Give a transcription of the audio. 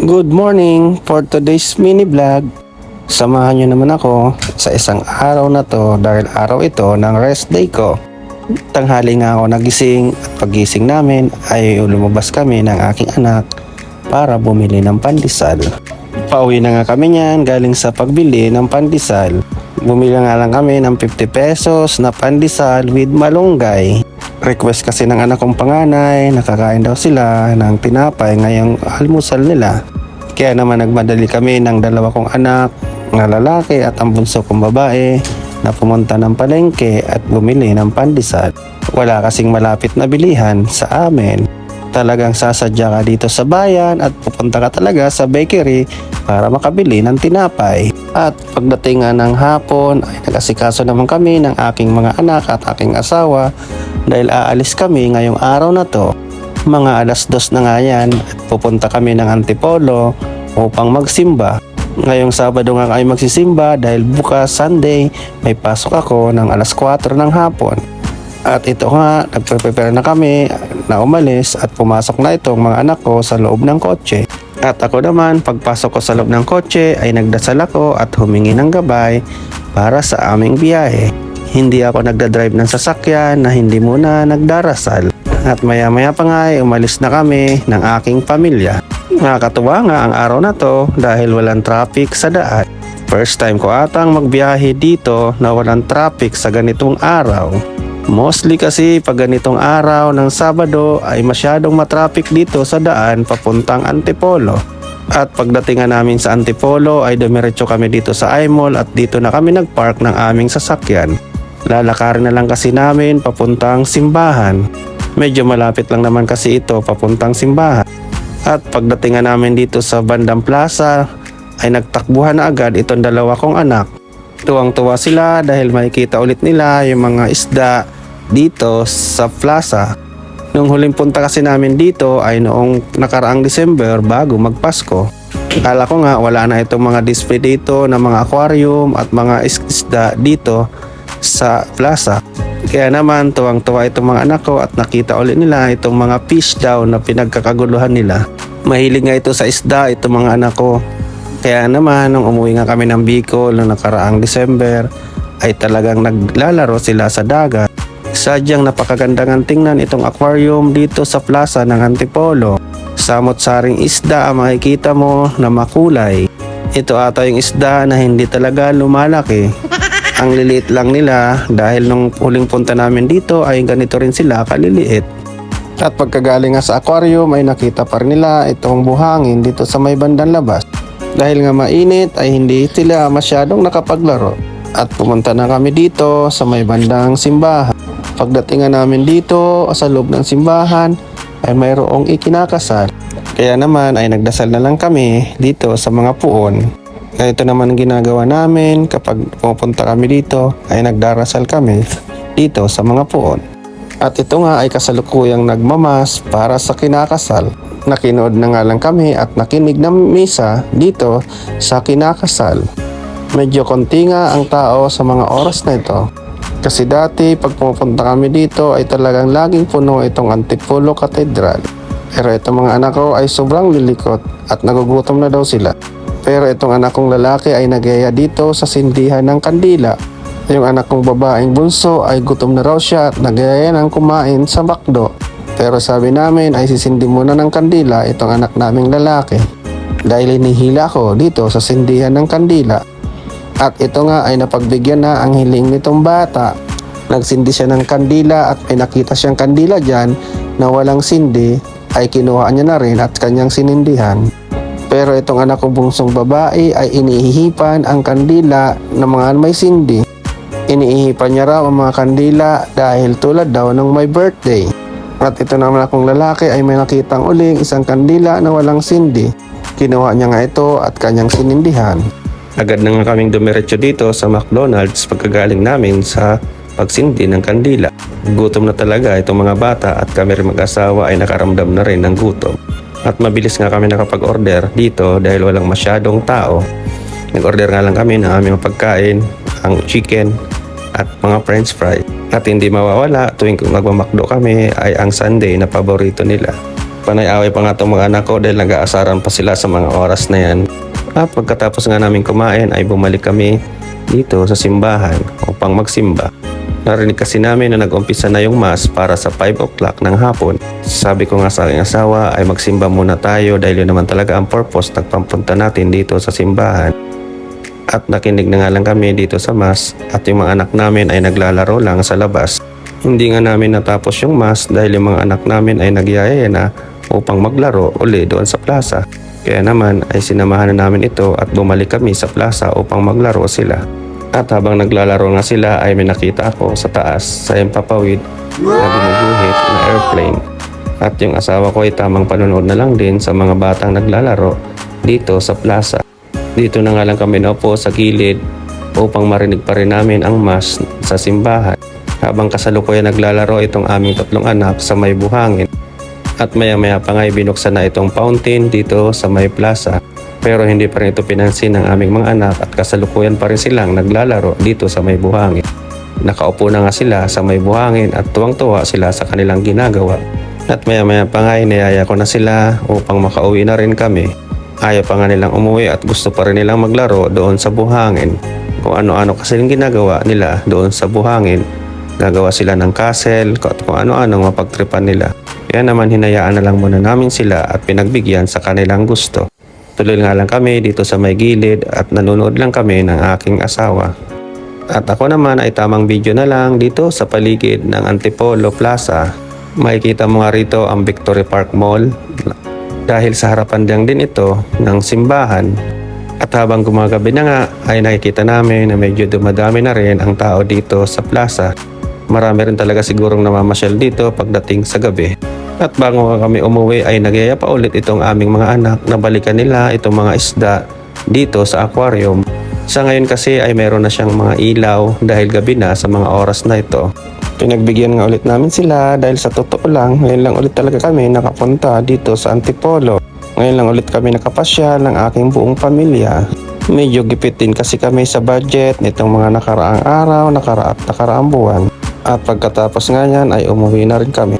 Good morning for today's mini vlog. Samahan nyo naman ako sa isang araw na to dahil araw ito ng rest day ko. Tanghali nga ako nagising at paggising namin ay lumabas kami ng aking anak para bumili ng pandesal. Pauwi na nga kami niyan galing sa pagbili ng pandesal. Bumili nga lang kami ng 50 pesos na pandesal with malunggay. Request kasi ng anak kong panganay, nakakain daw sila ng tinapay ngayong almusal nila. Kaya naman nagmadali kami ng dalawa kong anak na lalaki at ang bunso kong babae na pumunta ng palengke at bumili ng pandesal. Wala kasing malapit na bilihan sa amin. Talagang sasadya ka dito sa bayan at pupunta ka talaga sa bakery para makabili ng tinapay. At pagdating nga ng hapon ay nag-asikaso naman kami ng aking mga anak at aking asawa dahil aalis kami ngayong araw na to. Mga 2:00 na nga yan at pupunta kami ng Antipolo upang magsimba. Ngayong Sabado nga kami magsisimba dahil bukas Sunday may pasok ako ng 4:00 ng hapon. At ito nga, nagpe-prepare na kami na umalis at pumasok na itong mga anak ko sa loob ng kotse. At ako naman, pagpasok ko sa loob ng kotse ay nagdasal ako at humingi ng gabay para sa aming biyahe. Hindi ako nagdadrive ng sasakyan na hindi muna nagdarasal. At maya-maya pa nga ay umalis na kami ng aking pamilya. Nakakatuwa nga ang araw na to dahil walang traffic sa daan. First time ko atang magbiyahe dito na walang traffic sa ganitong araw. Mostly kasi pag ganitong araw ng Sabado ay masyadong matraffic dito sa daan papuntang Antipolo. At pagdating namin sa Antipolo ay dumiretso kami dito sa I-Mall at dito na kami nagpark ng aming sasakyan. Lalakarin na lang kasi namin papuntang simbahan. Medyo malapit lang naman kasi ito papuntang simbahan. At pagdating namin dito sa Bandang Plaza ay nagtakbuhan na agad itong dalawa kong anak. Tuwang-tuwa sila dahil makikita ulit nila yung mga isda dito sa plaza. Nung huling punta kasi namin dito ay noong nakaraang December bago magpasko. Akala ko nga wala na itong mga display dito na mga aquarium at mga isda dito sa plaza. Kaya naman tuwang-tuwa itong mga anak ko at nakita ulit nila itong mga fish daw na pinagkakaguluhan nila. Mahilig nga ito sa isda itong mga anak ko. Kaya naman nung umuwi nga kami ng Bicol noong nakaraang December ay talagang naglalaro sila sa dagat. Sadyang napakagandang tingnan itong aquarium dito sa plaza ng Antipolo. Samot-saring isda ang makikita mo na makulay. Ito ata yung isda na hindi talaga lumalaki. Ang liliit lang nila dahil nung huling punta namin dito ay ganito rin sila kaliliit. At pagkagaling nga sa aquarium ay nakita pa rin nila itong buhangin dito sa may bandang labas. Dahil nga mainit ay hindi sila masyadong nakapaglaro. At pumunta na kami dito sa may bandang simbahan. Pagdating nga namin dito sa loob ng simbahan ay mayroong ikinakasal. Kaya naman ay nagdasal na lang kami dito sa mga puon. Ito naman ang ginagawa namin kapag pupunta kami dito ay nagdarasal kami dito sa mga puon. At ito nga ay kasalukuyang nagmamas para sa kinakasal. Nakinood na nga lang kami at nakinig ng misa dito sa kinakasal. Medyo konti nga ang tao sa mga oras na ito. Kasi dati pag pupunta kami dito ay talagang laging puno itong Antipolo Cathedral. Pero itong mga anak ko ay sobrang lilikot at nagugutom na daw sila. Pero itong anak kong lalaki ay nagyaya dito sa sindihan ng kandila. Yung anak kong babaeng bunso ay gutom na raw siya at nagyaya ng kumain sa McDo. Pero sabi namin ay sisindi muna ng kandila itong anak naming lalaki. Dahil hinihila ko dito sa sindihan ng kandila. At ito nga ay napagbigyan na ang hiling nitong bata. Nagsindi siya ng kandila at may nakita siyang kandila dyan na walang sindi ay kinuha niya na rin at kanyang sinindihan. Pero itong anak kong bungsong babae ay inihihipan ang kandila ng mga may sindi. Iniihipan niya raw ang mga kandila dahil tulad daw ng may birthday. At ito naman akong lalaki ay may nakitang uling isang kandila na walang sindi. Kinuha niya nga ito at kanyang sinindihan. Agad na nga kaming dumiretso dito sa McDonald's pagkagaling namin sa pagsindi ng kandila. Gutom na talaga itong mga bata at kami rin mag-asawa ay nakaramdam na rin ng gutom. At mabilis nga kami nakapag-order dito dahil walang masyadong tao. Nag-order nga lang kami ng aming pagkain, ang chicken at mga french fries. At hindi mawawala tuwing magmamakdo kami ay ang sundae na paborito nila. Panay-away pa nga itong mga anak ko dahil nag-aasaran pa sila sa mga oras na yan. At pagkatapos nga namin kumain ay bumalik kami dito sa simbahan upang magsimba. Narinig kasi namin na nag-umpisa na yung mass para sa 5 o'clock ng hapon. Sabi ko nga sa aking asawa ay magsimba muna tayo dahil yun naman talaga ang purpose nagpampunta natin dito sa simbahan. At nakinig na nga lang kami dito sa mass at yung mga anak namin ay naglalaro lang sa labas. Hindi nga namin natapos yung mass dahil yung mga anak namin ay nagyayaya na upang maglaro uli doon sa plaza. Kaya naman ay sinamahan na namin ito at bumalik kami sa plaza upang maglaro sila. At habang naglalaro nga sila ay may nakita ako sa taas sa empapawid na gumuguhit na airplane. At yung asawa ko ay tamang panonood na lang din sa mga batang naglalaro dito sa plaza. Dito na nga lang kami naupo sa gilid upang marinig pa rin namin ang mass sa simbahan. Habang kasalukuyan naglalaro itong aming 3 anak sa may buhangin. At maya-maya pa nga binuksan na itong fountain dito sa may plaza. Pero hindi pa rin ito pinansin ng aming mga anak at kasalukuyan pa rin silang naglalaro dito sa may buhangin. Nakaupo na nga sila sa may buhangin at tuwang-tuwa sila sa kanilang ginagawa. At maya-maya pa nga iniyaya ko na sila upang makauwi na rin kami. Ayaw pa nga nilang umuwi at gusto pa rin nilang maglaro doon sa buhangin. Kung ano-ano kasi yung ginagawa nila doon sa buhangin. Gagawa sila ng castle at kung ano-ano mapagtripan nila. Kaya naman hinayaan na lang muna namin sila at pinagbigyan sa kanilang gusto. Tuloy nga lang kami dito sa may gilid at nanonood lang kami ng aking asawa. At ako naman ay tamang video na lang dito sa paligid ng Antipolo Plaza. Makikita mo nga rito ang Victory Park Mall dahil sa harapan din ito ng simbahan. At habang gumagabi na nga ay nakikita namin na medyo dumadami na rin ang tao dito sa plaza. Marami rin talaga sigurong namamasyal dito pagdating sa gabi. At bago kami umuwi ay nagyaya pa ulit itong aming mga anak na balikan nila itong mga isda dito sa aquarium. Sa ngayon kasi ay meron na siyang mga ilaw dahil gabi na sa mga oras na ito. Pinagbigyan nga ulit namin sila dahil sa totoo lang, ngayon lang ulit talaga kami nakapunta dito sa Antipolo. Ngayon lang ulit kami nakapasyal ng aking buong pamilya. Medyo gipit din kasi kami sa budget nitong mga nakaraang araw, nakaraang buwan. At pagkatapos nga yan ay umuwi na rin kami.